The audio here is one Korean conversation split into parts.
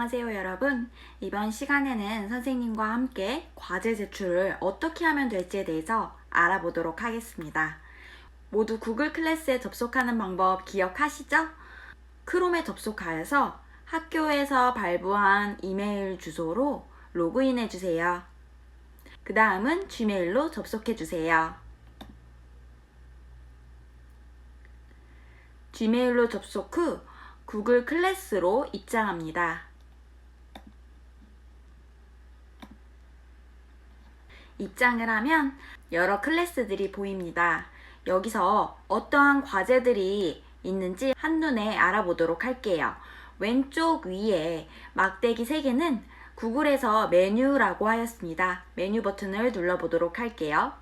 안녕하세요 여러분. 이번 시간에는 선생님과 함께 과제 제출을 어떻게 하면 될지에 대해서 알아보도록 하겠습니다. 모두 구글 클래스에 접속하는 방법 기억하시죠? 크롬에 접속하여서 학교에서 발부한 이메일 주소로 로그인해 주세요. 그 다음은 지메일로 접속해 주세요. 지메일로 접속 후 구글 클래스로 입장합니다. 입장을 하면 여러 클래스들이 보입니다. 여기서 어떠한 과제들이 있는지 한눈에 알아보도록 할게요. 왼쪽 위에 막대기 3개는 구글에서 메뉴라고 하였습니다. 메뉴 버튼을 눌러보도록 할게요.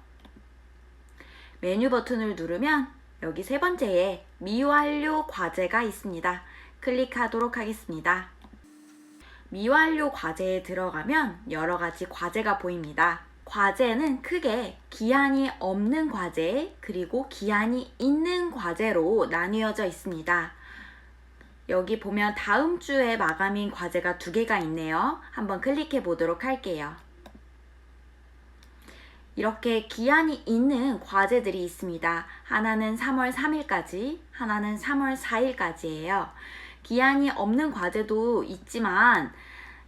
메뉴 버튼을 누르면 여기 3번째에 미완료 과제가 있습니다. 클릭하도록 하겠습니다. 미완료 과제에 들어가면 여러 가지 과제가 보입니다. 과제는 크게 기한이 없는 과제 그리고 기한이 있는 과제로 나뉘어져 있습니다. 여기 보면 다음 주에 마감인 과제가 2개가 있네요. 한번 클릭해 보도록 할게요. 이렇게 기한이 있는 과제들이 있습니다. 하나는 3월 3일까지, 하나는 3월 4일까지예요. 기한이 없는 과제도 있지만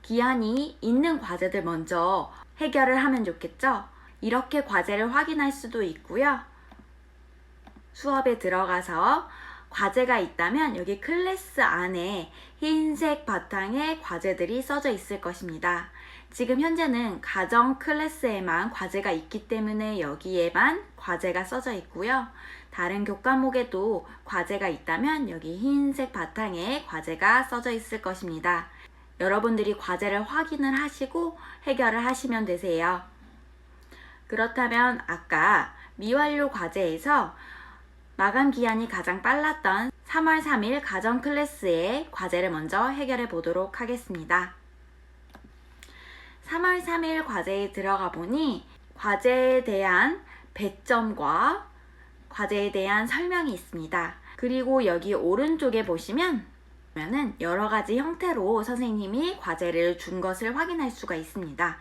기한이 있는 과제들 먼저 해결을 하면 좋겠죠? 이렇게 과제를 확인할 수도 있고요. 수업에 들어가서 과제가 있다면 여기 클래스 안에 흰색 바탕에 과제들이 써져 있을 것입니다. 지금 현재는 가정 클래스에만 과제가 있기 때문에 여기에만 과제가 써져 있고요. 다른 교과목에도 과제가 있다면 여기 흰색 바탕에 과제가 써져 있을 것입니다. 여러분들이 과제를 확인을 하시고 해결을 하시면 되세요. 그렇다면 아까 미완료 과제에서 마감 기한이 가장 빨랐던 3월 3일 가정 클래스의 과제를 먼저 해결해 보도록 하겠습니다. 3월 3일 과제에 들어가 보니 과제에 대한 배점과 과제에 대한 설명이 있습니다. 그리고 여기 오른쪽에 보시면 여러 가지 형태로 선생님이 과제를 준 것을 확인할 수가 있습니다.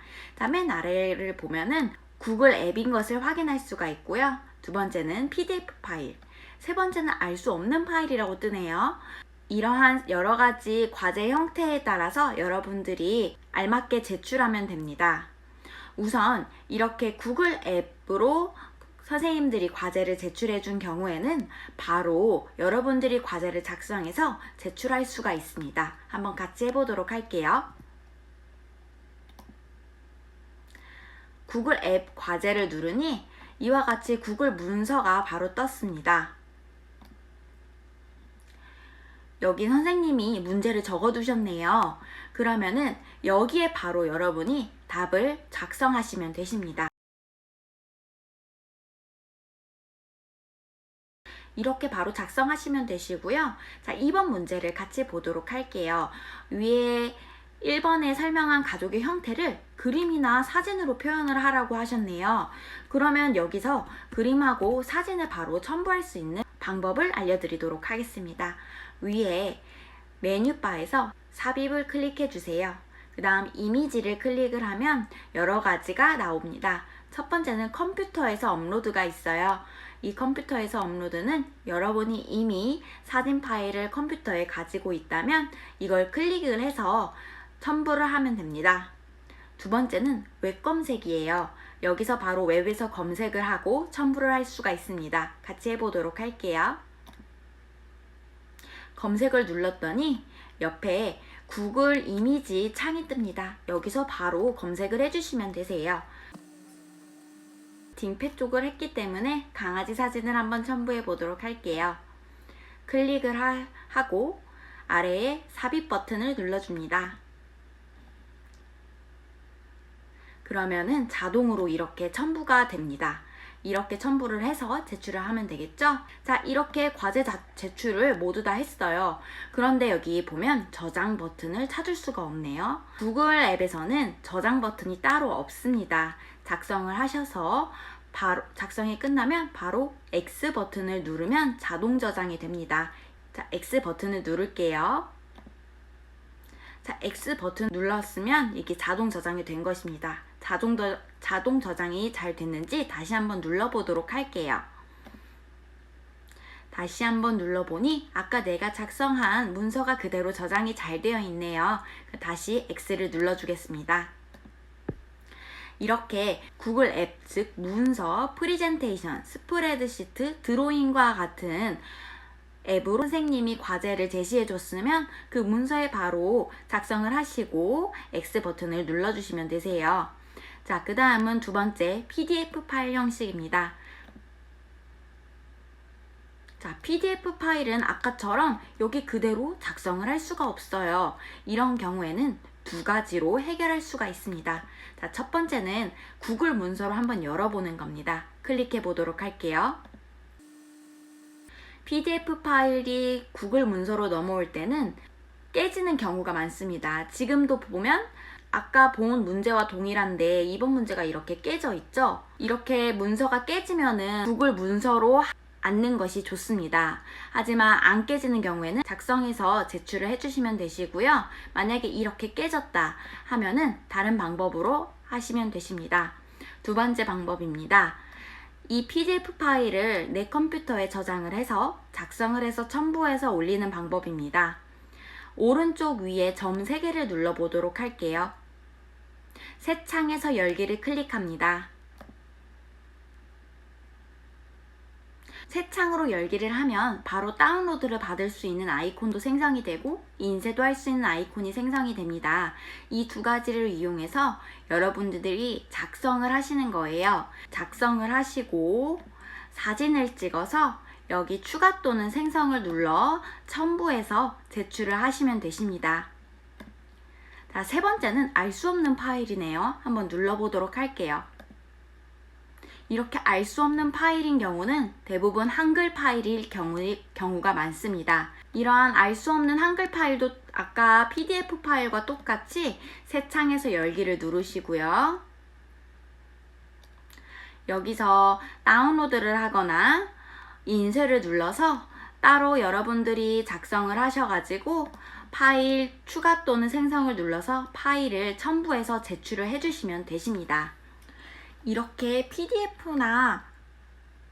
맨 아래를 보면은 구글 앱인 것을 확인할 수가 있고요. 2번째는 PDF 파일, 3번째는 알 수 없는 파일이라고 뜨네요. 이러한 여러 가지 과제 형태에 따라서 여러분들이 알맞게 제출하면 됩니다. 우선 이렇게 구글 앱으로 선생님들이 과제를 제출해 준 경우에는 바로 여러분들이 과제를 작성해서 제출할 수가 있습니다. 한번 같이 해보도록 할게요. 구글 앱 과제를 누르니 이와 같이 구글 문서가 바로 떴습니다. 여기 선생님이 문제를 적어 두셨네요. 그러면은 여기에 바로 여러분이 답을 작성하시면 되십니다. 이렇게 바로 작성하시면 되시고요. 자, 2번 문제를 같이 보도록 할게요. 위에 1번에 설명한 가족의 형태를 그림이나 사진으로 표현을 하라고 하셨네요. 그러면 여기서 그림하고 사진을 바로 첨부할 수 있는 방법을 알려드리도록 하겠습니다. 위에 메뉴바에서 삽입을 클릭해 주세요. 그 다음 이미지를 클릭을 하면 여러 가지가 나옵니다. 첫 번째는 컴퓨터에서 업로드가 있어요. 이 컴퓨터에서 업로드는 여러분이 이미 사진 파일을 컴퓨터에 가지고 있다면 이걸 클릭을 해서 첨부를 하면 됩니다. 2번째는 웹 검색이에요. 여기서 바로 웹에서 검색을 하고 첨부를 할 수가 있습니다. 같이 해보도록 할게요. 검색을 눌렀더니 옆에 구글 이미지 창이 뜹니다. 여기서 바로 검색을 해주시면 되세요. 딩패 쪽을 했기 때문에 강아지 사진을 한번 첨부해 보도록 할게요. 클릭을 하고 아래에 삽입 버튼을 눌러줍니다. 그러면은 자동으로 이렇게 첨부가 됩니다. 이렇게 첨부를 해서 제출을 하면 되겠죠? 자, 이렇게 과제 제출을 모두 다 했어요. 그런데 여기 보면 저장 버튼을 찾을 수가 없네요. 구글 앱에서는 저장 버튼이 따로 없습니다. 작성을 하셔서 바로 작성이 끝나면 바로 X 버튼을 누르면 자동 저장이 됩니다. 자, X 버튼을 누를게요. 자, X 버튼 눌렀으면 이게 자동 저장이 된 것입니다. 자동 저장이 잘 됐는지 다시 한번 눌러보도록 할게요. 다시 한번 눌러보니 아까 내가 작성한 문서가 그대로 저장이 잘 되어 있네요. 다시 X를 눌러주겠습니다. 이렇게 구글 앱, 즉 문서, 프리젠테이션, 스프레드시트, 드로잉과 같은 앱으로 선생님이 과제를 제시해 줬으면 그 문서에 바로 작성을 하시고 X 버튼을 눌러주시면 되세요. 자, 그 다음은 두 번째 PDF 파일 형식입니다. 자, PDF 파일은 아까처럼 여기 그대로 작성을 할 수가 없어요. 이런 경우에는 두 가지로 해결할 수가 있습니다. 자, 첫 번째는 구글 문서로 한번 열어보는 겁니다. 클릭해 보도록 할게요. PDF 파일이 구글 문서로 넘어올 때는 깨지는 경우가 많습니다. 지금도 보면 아까 본 문제와 동일한데 이번 문제가 이렇게 깨져 있죠? 이렇게 문서가 깨지면은 구글 문서로 않는 것이 좋습니다. 하지만 안 깨지는 경우에는 작성해서 제출을 해주시면 되시고요. 만약에 이렇게 깨졌다 하면은 다른 방법으로 하시면 되십니다. 두 번째 방법입니다. 이 PDF 파일을 내 컴퓨터에 저장을 해서 작성을 해서 첨부해서 올리는 방법입니다. 오른쪽 위에 점 3개를 눌러보도록 할게요. 새 창에서 열기를 클릭합니다. 새 창으로 열기를 하면 바로 다운로드를 받을 수 있는 아이콘도 생성이 되고 인쇄도 할 수 있는 아이콘이 생성이 됩니다. 이 두 가지를 이용해서 여러분들이 작성을 하시는 거예요. 작성을 하시고 사진을 찍어서 여기 추가 또는 생성을 눌러 첨부해서 제출을 하시면 되십니다. 자, 세 번째는 알 수 없는 파일이네요. 한번 눌러보도록 할게요. 이렇게 알 수 없는 파일인 경우는 대부분 한글 파일일 경우가 많습니다. 이러한 알 수 없는 한글 파일도 아까 PDF 파일과 똑같이 새 창에서 열기를 누르시고요. 여기서 다운로드를 하거나 인쇄를 눌러서 따로 여러분들이 작성을 하셔가지고 파일 추가 또는 생성을 눌러서 파일을 첨부해서 제출을 해주시면 되십니다. 이렇게 PDF나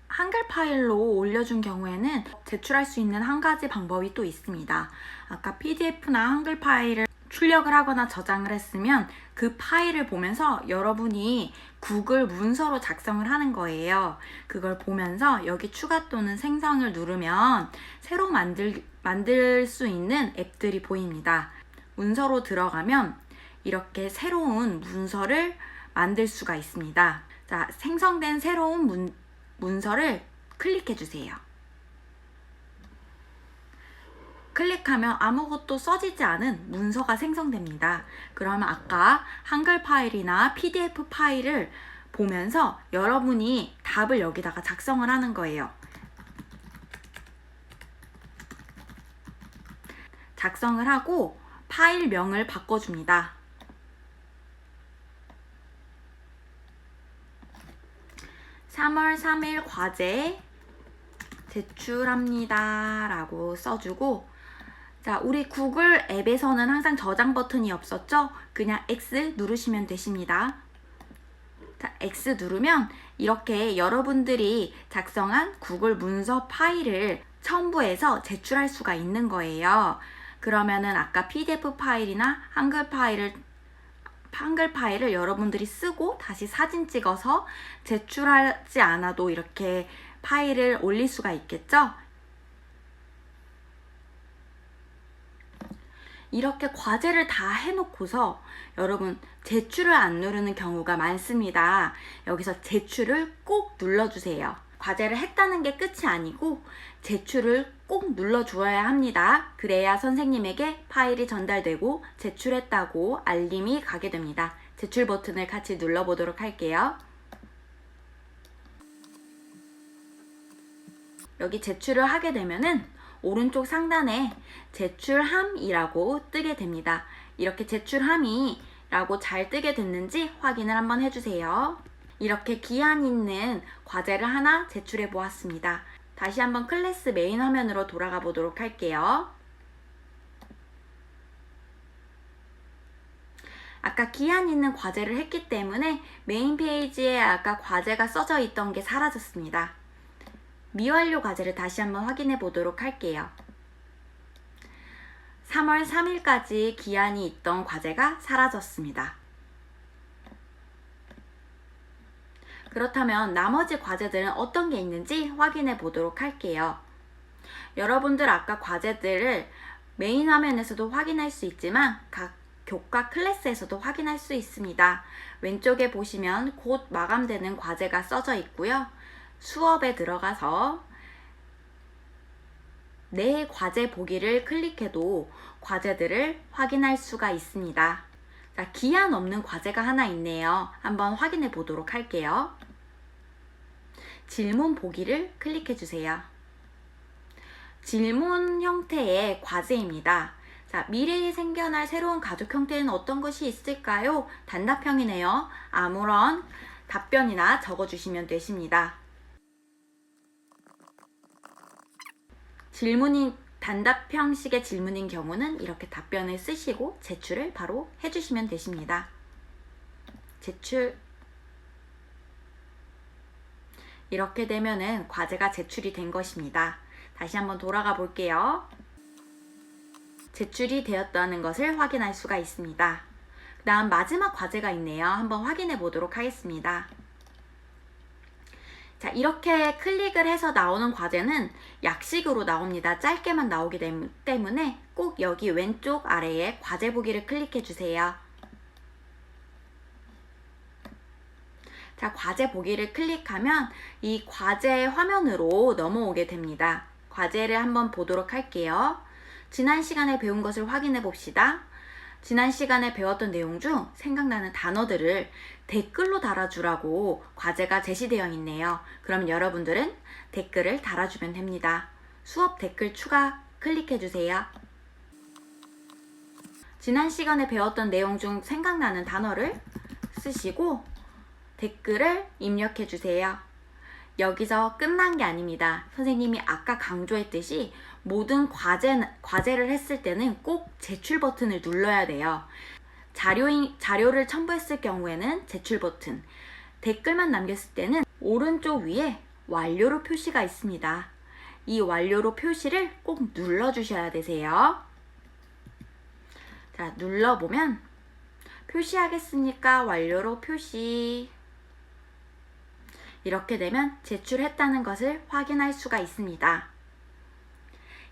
한글 파일로 올려준 경우에는 제출할 수 있는 한 가지 방법이 또 있습니다. 아까 PDF나 한글 파일을 출력을 하거나 저장을 했으면 그 파일을 보면서 여러분이 구글 문서로 작성을 하는 거예요. 그걸 보면서 여기 추가 또는 생성을 누르면 새로 만들 수 있는 앱들이 보입니다. 문서로 들어가면 이렇게 새로운 문서를 만들 수가 있습니다. 자, 생성된 새로운 문서를 클릭해 주세요. 클릭하면 아무것도 써지지 않은 문서가 생성됩니다. 그러면 아까 한글 파일이나 PDF 파일을 보면서 여러분이 답을 여기다가 작성을 하는 거예요. 작성을 하고 파일명을 바꿔줍니다. 3월 3일 과제 제출합니다 라고 써주고, 자, 우리 구글 앱에서는 항상 저장 버튼이 없었죠? 그냥 X 누르시면 되십니다. 자, X 누르면 이렇게 여러분들이 작성한 구글 문서 파일을 첨부해서 제출할 수가 있는 거예요. 그러면은 아까 PDF 파일이나 한글 파일을 여러분들이 쓰고 다시 사진 찍어서 제출하지 않아도 이렇게 파일을 올릴 수가 있겠죠? 이렇게 과제를 다 해놓고서 여러분 제출을 안 누르는 경우가 많습니다. 여기서 제출을 꼭 눌러주세요. 과제를 했다는 게 끝이 아니고 제출을 꼭 눌러주어야 합니다. 그래야 선생님에게 파일이 전달되고 제출했다고 알림이 가게 됩니다. 제출 버튼을 같이 눌러보도록 할게요. 여기 제출을 하게 되면은 오른쪽 상단에 제출함이라고 뜨게 됩니다. 이렇게 제출함이라고 잘 뜨게 됐는지 확인을 한번 해주세요. 이렇게 기한 있는 과제를 하나 제출해 보았습니다. 다시 한번 클래스 메인 화면으로 돌아가 보도록 할게요. 아까 기한 있는 과제를 했기 때문에 메인 페이지에 아까 과제가 써져 있던 게 사라졌습니다. 미완료 과제를 다시 한번 확인해 보도록 할게요. 3월 3일까지 기한이 있던 과제가 사라졌습니다. 그렇다면 나머지 과제들은 어떤 게 있는지 확인해 보도록 할게요. 여러분들 아까 과제들을 메인 화면에서도 확인할 수 있지만 각 교과 클래스에서도 확인할 수 있습니다. 왼쪽에 보시면 곧 마감되는 과제가 써져 있고요. 수업에 들어가서 내 과제 보기를 클릭해도 과제들을 확인할 수가 있습니다. 자, 기한 없는 과제가 하나 있네요. 한번 확인해 보도록 할게요. 질문 보기를 클릭해 주세요. 질문 형태의 과제입니다. 자, 미래에 생겨날 새로운 가족 형태는 어떤 것이 있을까요? 단답형이네요. 아무런 답변이나 적어주시면 되십니다. 질문이 단답형식의 질문인 경우는 이렇게 답변을 쓰시고 제출을 바로 해주시면 되십니다. 제출. 이렇게 되면은 과제가 제출이 된 것입니다. 다시 한번 돌아가 볼게요. 제출이 되었다는 것을 확인할 수가 있습니다. 그 다음 마지막 과제가 있네요. 한번 확인해 보도록 하겠습니다. 자, 이렇게 클릭을 해서 나오는 과제는 약식으로 나옵니다. 짧게만 나오기 때문에 꼭 여기 왼쪽 아래에 과제 보기를 클릭해 주세요. 자, 과제 보기를 클릭하면 이 과제 화면으로 넘어오게 됩니다. 과제를 한번 보도록 할게요. 지난 시간에 배운 것을 확인해 봅시다. 지난 시간에 배웠던 내용 중 생각나는 단어들을 댓글로 달아주라고 과제가 제시되어 있네요. 그럼 여러분들은 댓글을 달아주면 됩니다. 수업 댓글 추가 클릭해 주세요. 지난 시간에 배웠던 내용 중 생각나는 단어를 쓰시고 댓글을 입력해 주세요. 여기서 끝난 게 아닙니다. 선생님이 아까 강조했듯이 모든 과제를 했을 때는 꼭 제출 버튼을 눌러야 돼요. 자료를 첨부했을 경우에는 제출 버튼, 댓글만 남겼을 때는 오른쪽 위에 완료로 표시가 있습니다. 이 완료로 표시를 꼭 눌러주셔야 되세요. 자, 눌러보면 표시하겠습니까? 완료로 표시. 이렇게 되면 제출했다는 것을 확인할 수가 있습니다.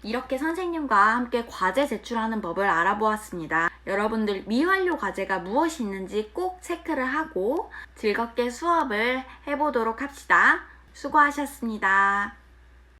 이렇게 선생님과 함께 과제 제출하는 법을 알아보았습니다. 여러분들 미완료 과제가 무엇이 있는지 꼭 체크를 하고 즐겁게 수업을 해보도록 합시다. 수고하셨습니다.